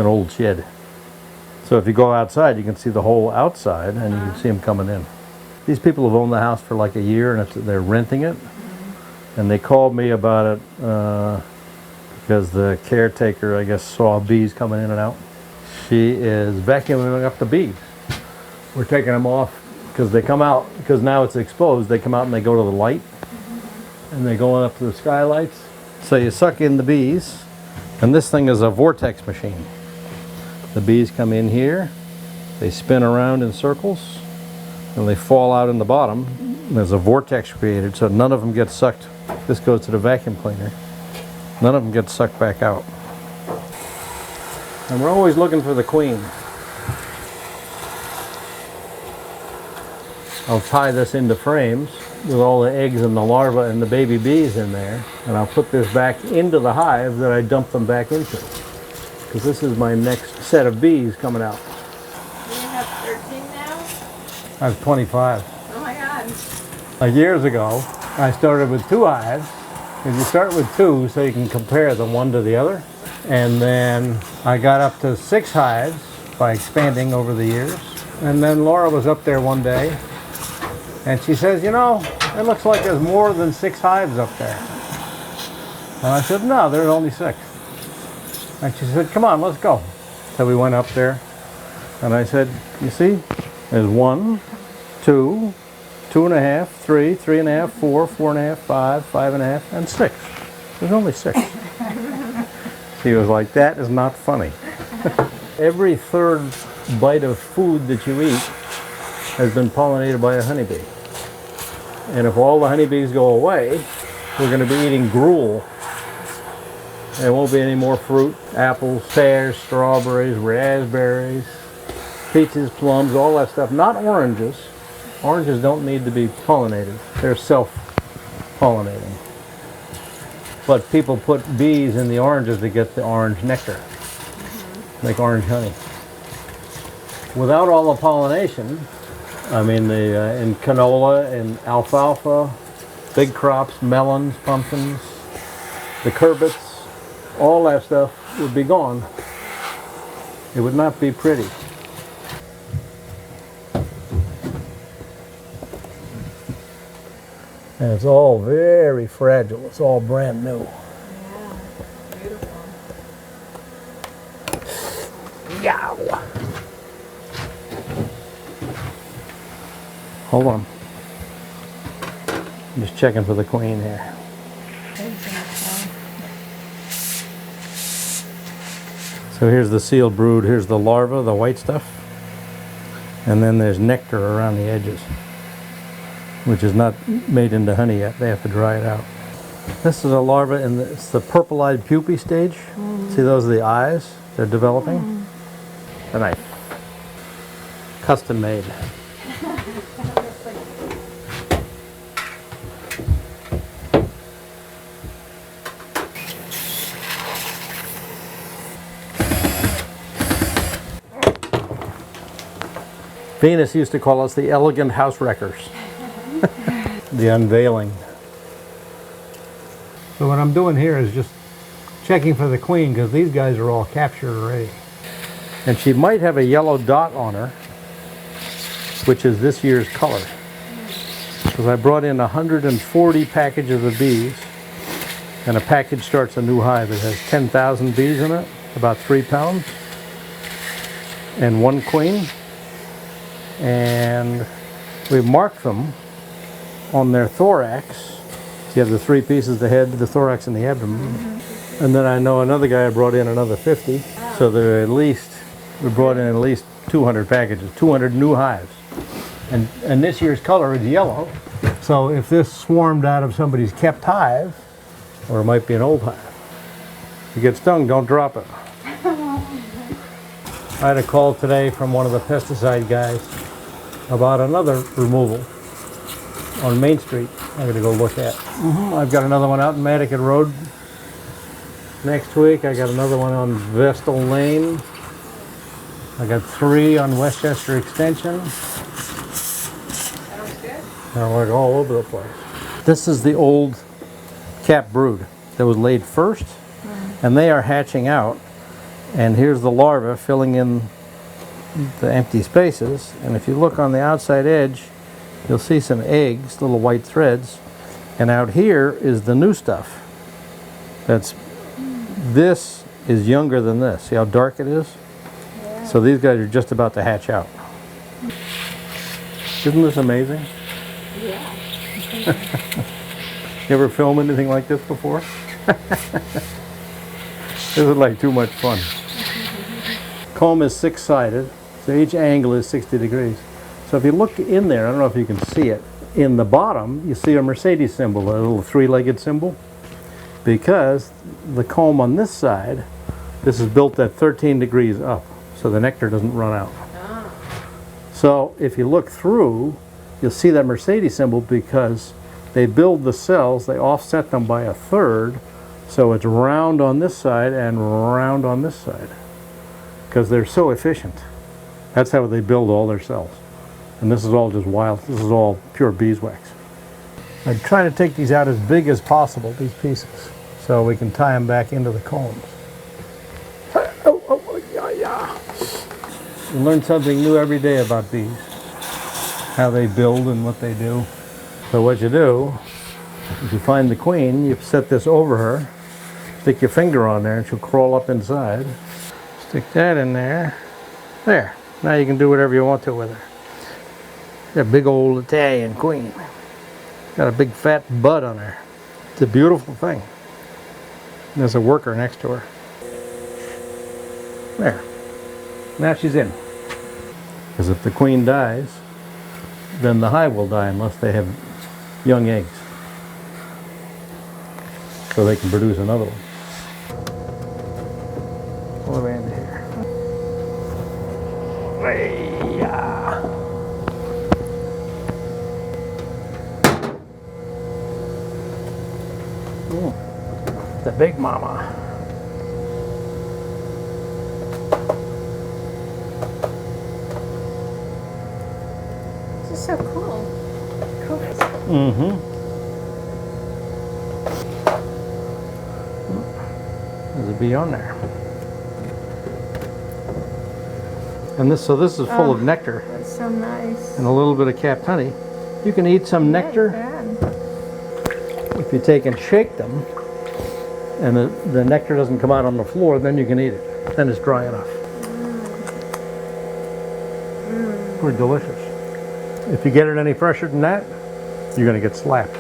an old shed. So if you go outside, you can see the whole outside, and you can see them coming in. These people have owned the house for like a year, and they're renting it. And they called me about it because the caretaker, I guess, saw bees coming in and out. She is vacuuming up the bees. We're taking them off because they come out, because now it's exposed, they come out and they go to the light. And they go up to the skylights. So you suck in the bees, and this thing is a vortex machine. The bees come in here, they spin around in circles, and they fall out in the bottom. There's a vortex created, so none of them get sucked. This goes to the vacuum cleaner. None of them get sucked back out. And we're always looking for the queen. I'll tie this into frames with all the eggs and the larvae and the baby bees in there, and I'll put this back into the hive that I dumped them back into. Because this is my next set of bees coming out. You have 13 now? I have 25. Oh my God. Like years ago, I started with 2 hives. Because you start with 2 so you can compare them one to the other. And then I got up to 6 hives by expanding over the years. And then Laura was up there one day, and she says, you know, it looks like there's more than 6 hives up there. And I said, no, there's only 6. And she said, come on, let's go. So we went up there, and I said, you see, there's 1, 2, 2.5, 3, 3.5, 4, 4.5, 5, 5.5, and 6. There's only 6. She was like, that is not funny. Every third bite of food that you eat has been pollinated by a honeybee. And if all the honeybees go away, we're going to be eating gruel. There won't be any more fruit, apples, pears, strawberries, raspberries, peaches, plums, all that stuff. Not oranges. Oranges don't need to be pollinated. They're self-pollinating. But people put bees in the oranges to get the orange nectar, make orange honey. Without all the pollination, I mean, in canola and alfalfa, big crops, melons, pumpkins, the curbits, all that stuff would be gone. It would not be pretty. And it's all very fragile. It's all brand new. Yeah, beautiful. Yow! Hold on. I'm just checking for the queen here. So here's the sealed brood. Here's the larva, the white stuff. And then there's nectar around the edges, which is not made into honey yet. They have to dry it out. This is a larva in it's the purple-eyed pupae stage. See, those are the eyes. They're developing. A knife. Custom made. Venus used to call us the elegant house wreckers. The unveiling. So what I'm doing here is just checking for the queen, because these guys are all captured already. And she might have a yellow dot on her, which is this year's color. Because I brought in 140 packages of bees, and a package starts a new hive. It has 10,000 bees in it, about 3 pounds, and 1 queen. And we mark them on their thorax. You have the 3 pieces, the head, the thorax, and the abdomen. And then I know another guy brought in another 50. So there are at least, we brought in at least 200 packages, 200 new hives. And this year's color is yellow. So if this swarmed out of somebody's kept hive, or it might be an old hive, if you get stung, don't drop it. I had a call today from one of the pesticide guys about another removal on Main Street. I'm going to go look at. I've got another one out in Madigan Road next week. I got another one on Vestal Lane. I got 3 on Westchester Extension. Sounds good. They're like all over the place. This is the old cap brood that was laid first, and they are hatching out. And here's the larva filling in the empty spaces. And if you look on the outside edge, you'll see some eggs, little white threads. And out here is the new stuff. This is younger than this. See how dark it is? Yeah. So these guys are just about to hatch out. Isn't this amazing? Yeah. You ever film anything like this before? This is like too much fun. Comb is six-sided, so each angle is 60 degrees. So if you look in there, I don't know if you can see it, in the bottom you see a Mercedes symbol, a little three-legged symbol, because the comb on this side, this is built at 13 degrees up, so the nectar doesn't run out. Ah. So if you look through, you'll see that Mercedes symbol because they build the cells, they offset them by a third, so it's round on this side and round on this side, because they're so efficient. That's how they build all their cells. And this is all just wild, this is all pure beeswax. I try to take these out as big as possible, these pieces, so we can tie them back into the combs. You learn something new every day about bees, how they build and what they do. So what you do, if you find the queen, you set this over her, stick your finger on there and she'll crawl up inside. Stick that in there. There. Now you can do whatever you want to with her. Got a big old Italian queen. Got a big fat bud on her. It's a beautiful thing. There's a worker next to her. There. Now she's in. Because if the queen dies, then the hive will die unless they have young eggs. So they can produce another one. All the way into here. Hey-ya. The big mama. This is so cool. Cool. Mm-hmm. There's a bee on there. And this is full of nectar That's so nice. and a little bit of capped honey. You can eat some nectar if you take and shake them, and the nectar doesn't come out on the floor, then you can eat it. Then it's dry enough. Pretty delicious. If you get it any fresher than that, you're going to get slapped.